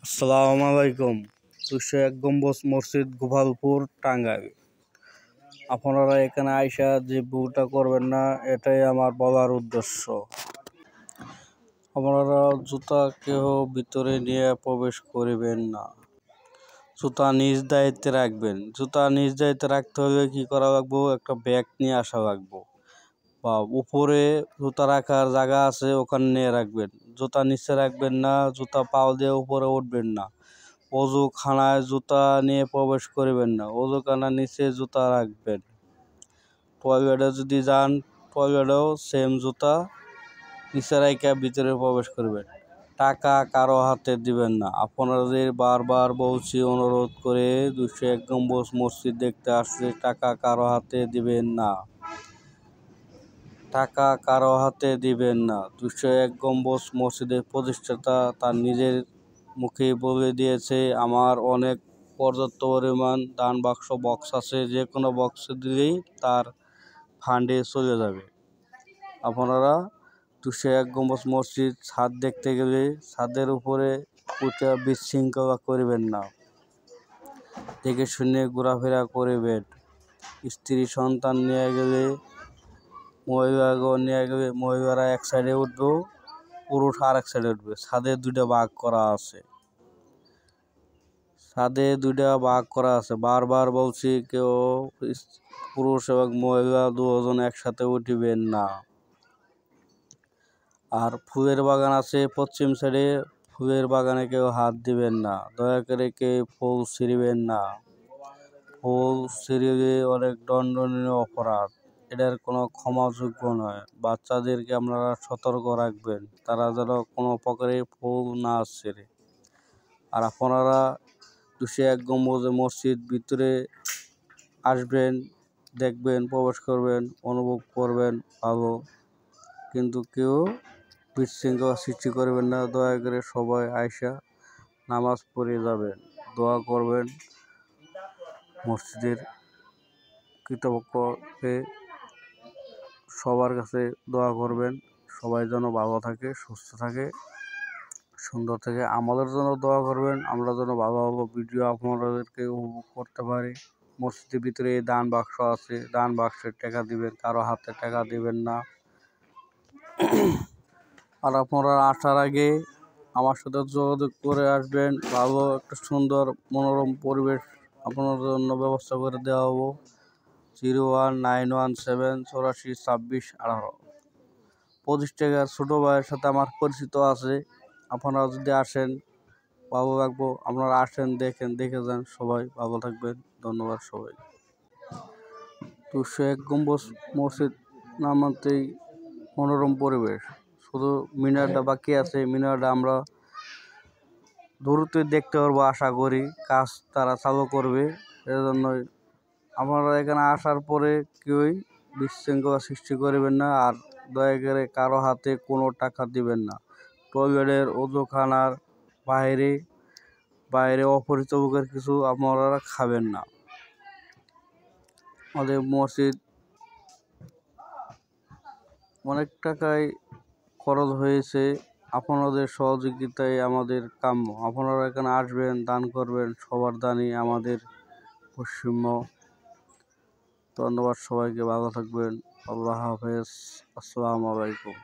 আসসালামু আলাইকুম। 201 গম্বুজ মসজিদ, গোপালপুর, টাঙ্গাইল। আপনারা এখানে আইসা যে ভুলটা করবেন না, এটাই আমার বলার উদ্দেশ্য। আপনারা জুতা কেউ ভিতরে নিয়ে প্রবেশ করিবেন না। জুতা নিজ দায়িত্বে রাখবেন। জুতা নিজ দায়িত্বে রাখতে হলে কি করা লাগবো? একটা ব্যাগ নিয়ে আসা লাগবো, বা উপরে জুতা রাখার জায়গা আছে, ওখানে নিয়ে রাখবেন। জুতা নিচে রাখবেন না, জুতা পাও দিয়ে উপরে উঠবেন না। অজুখানায় জুতা নিয়ে প্রবেশ করিবেন না, অজুখানার নিচে জুতা রাখবেন। টয়লেটে যদি যান, টয়লেটেও সেম জুতা নিচে রাখা ভিতরে প্রবেশ করবেন। টাকা কারো হাতে দিবেন না। আপনাদের বারবার বলছি, অনুরোধ করে, 201 গম্বুজ মসজিদ দেখতে আসছে, টাকা কারো হাতে দিবেন না। টাকা কারো হাতে দিবেন না। 201 গম্বুজ মসজিদের প্রতিষ্ঠাতা তার নিজের মুখেই বলে দিয়েছে, আমার অনেক পর্যাপ্ত পরিমাণ দান বক্স আছে, যে কোনো বক্সে দিলেই তার ফান্ডে চলে যাবে। আপনারা 201 গম্বুজ মসজিদ ছাদ দেখতে গেলে ছাদের উপরে উঠে বিশৃঙ্খলা করবেন না। দেখে শুনে ঘোরাফেরা করবেন। স্ত্রী সন্তান নিয়ে গেলে, মহিলাগণ নিয়ে গেলে, মহিলারা এক সাইডে উঠবে, পুরুষ আর এক সাইডে উঠবে। ছাদে দুইটা ভাগ করা আছে। বারবার বলছি, কেউ পুরুষ এবং মহিলা দুজন একসাথে উঠিবেন না। আর ফুলের বাগান আছে পশ্চিম সাইডে, ফুলের বাগানে কেউ হাত দিবেন না। দয়া করে কেউ ফুল ছিঁড়বেন না। ফুল ছিঁড়লে অনেক দণ্ডনীয় অপরাধ, এটার কোনো ক্ষমাযোগ্য নয়। বাচ্চাদেরকে আপনারা সতর্ক রাখবেন, তারা যেন কোনো প্রকারে ফুল না ছিঁড়ে। আর আপনারা 201 গম্বুজ মসজিদ ভিতরে আসবেন, দেখবেন, প্রবেশ করবেন, অনুভব করবেন ভালো, কিন্তু কেউ বিশৃঙ্খলা সৃষ্টি করবেন না। দয়া করে সবাই আয়সা নামাজ পড়ে যাবেন, দোয়া করবেন। মসজিদের কর্তৃপক্ষকে সবার কাছে দোয়া করবেন, সবাই যেন ভালো থাকে, সুস্থ থাকে, সুন্দর থাকে। আমাদের জন্য দোয়া করবেন, আমরা যেন ভালো ভালো ভিডিও আপনাদেরকে উপভোগ করতে পারি। মসজিদের ভিতরে দান বাক্স আছে, দান বাক্সের টাকা দিবেন, কারো হাতে টাকা দিবেন না। আর আপনারা আসার আগে আমার সাথে যোগাযোগ করে আসবেন। ভালো একটা সুন্দর মনোরম পরিবেশ আপনার জন্য ব্যবস্থা করে দেওয়া হবো। 01917 84 26 18। 25 টাকার ছোটো ভাইয়ের সাথে আমার পরিচিত আছে। আপনারা যদি আসেন ভালো লাগবো। আপনারা আসেন, দেখে যান। সবাই ভালো থাকবেন। ধন্যবাদ সবাই। 201 গম্বুজ মসজিদ নামাতেই মনোরম পরিবেশ, শুধু মিনারটা বাকি আছে। মিনারটা আমরা দূরত্বে দেখতে পারবো আশা করি, কাজ তারা চালু করবে। এজন্যই আপনারা এখানে আসার পরে কেউই বিশৃঙ্খলা সৃষ্টি করবেন না। আর দয়া করে কারো হাতে কোনো টাকা দিবেন না। টয়লেটের, ওজুখানার বাইরে অপরিচিত লোকের কিছু আপনারা খাবেন না। আমাদের মসজিদ অনেক টাকায় খরচ হয়েছে, আপনাদের সহযোগিতায় আমাদের কাম্য। আপনারা এখানে আসবেন, দান করবেন, সবার দানই আমাদের পশ্চিম্য। ধন্যবাদ সবাইকে, ভালো থাকবেন। আল্লাহ হাফেজ। আসসালামু আলাইকুম।